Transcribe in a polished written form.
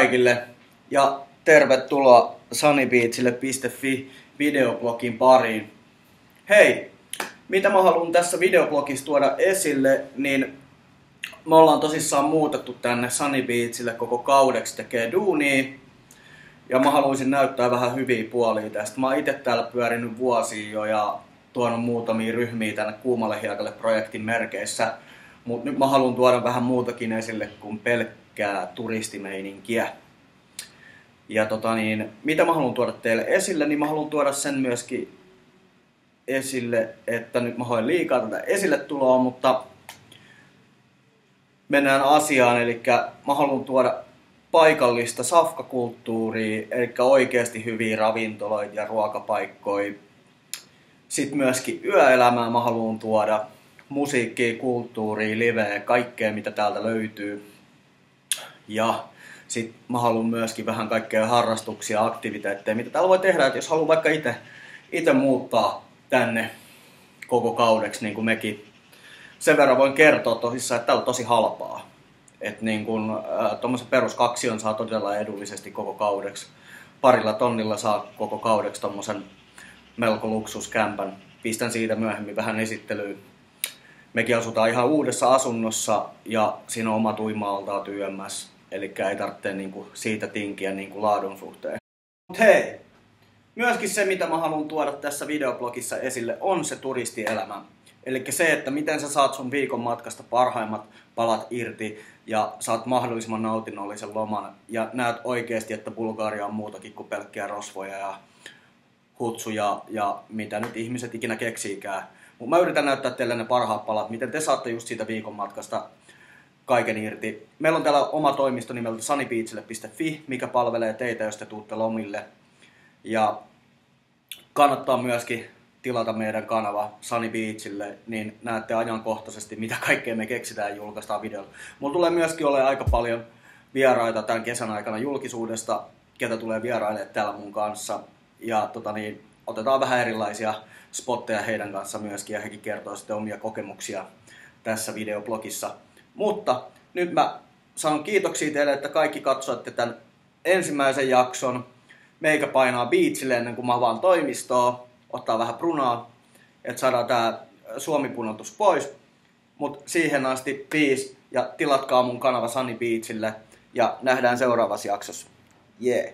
kaikille ja tervetuloa sunnybeachille.fi videoblogin pariin. Hei, mitä mä haluan tässä videoblogissa tuoda esille, niin me ollaan tosissaan muutettu tänne Sunny Beachille koko kaudeksi tekee duunia. Ja mä haluaisin näyttää vähän hyviä puolia tästä. Mä oon itse täällä pyörinyt vuosia jo ja tuonut muutamia ryhmiä tänne Kuumalle hiekalle projektin merkeissä. Mut nyt mä haluan tuoda vähän muutakin esille kuin pelkkää turistimeininkiä. Ja mitä mä haluan tuoda teille esille, niin mä haluan tuoda sen myöskin esille, että nyt mä hoin liikaa tätä esille tuloa, mutta mennään asiaan. Eli mä haluan tuoda paikallista safkakulttuuria, eli oikeasti hyviä ravintoloita ja ruokapaikkoja. Sitten myöskin yöelämää mä haluan tuoda, musiikkia, kulttuuria, liveä, kaikkea mitä täältä löytyy. Ja sitten mä haluan myöskin vähän kaikkea harrastuksia, aktiviteetteja, mitä täällä voi tehdä, että jos haluaa vaikka itse muuttaa tänne koko kaudeksi, niin kuin mekin. Sen verran voin kertoa tosissaan, että täällä on tosi halpaa. Että niin kun tuommoisen peruskaksion saa todella edullisesti koko kaudeksi. 2 tonnilla saa koko kaudeksi tommosen melko luksuskämpän. Pistän siitä myöhemmin vähän esittelyyn. Mekin asutaan ihan uudessa asunnossa ja siinä on omat uima-altaat YMS. Eli ei tarvitse niinku siitä tinkiä niinku laadun suhteen. Mut hei! Myöskin se mitä mä haluan tuoda tässä videoblogissa esille on se turistielämä. Eli se, että miten sä saat sun viikon matkasta parhaimmat palat irti ja saat mahdollisimman nautinnollisen loman ja näet oikeasti, että Bulgaria on muutakin kuin pelkkiä rosvoja ja hutsuja ja mitä nyt ihmiset ikinä keksiikään. Mutta mä yritän näyttää teille ne parhaat palat, miten te saatte just siitä viikon matkasta kaiken irti. Meillä on täällä oma toimisto nimeltä sunnybeachille.fi, mikä palvelee teitä, jos te tuutte lomille. Ja kannattaa myöskin tilata meidän kanava Sunny Beachille, niin näette ajankohtaisesti, mitä kaikkea me keksitään ja julkaistaan videolla. Mulla tulee myöskin olemaan aika paljon vieraita tämän kesän aikana julkisuudesta, ketä tulee vierailemaan täällä mun kanssa. Ja otetaan vähän erilaisia spotteja heidän kanssa myöskin, ja hekin kertoo sitten omia kokemuksia tässä videoblogissa. Mutta nyt mä sanon kiitoksia teille, että kaikki katsoitte tämän ensimmäisen jakson. Meikä painaa beachille ennen kuin mä avaan toimistoa. Ottaa vähän prunaa, että saadaan tää Suomi-punotus pois. Mut siihen asti peace ja tilatkaa mun kanava Sunny Beachille ja nähdään seuraavassa jaksossa. Yeah!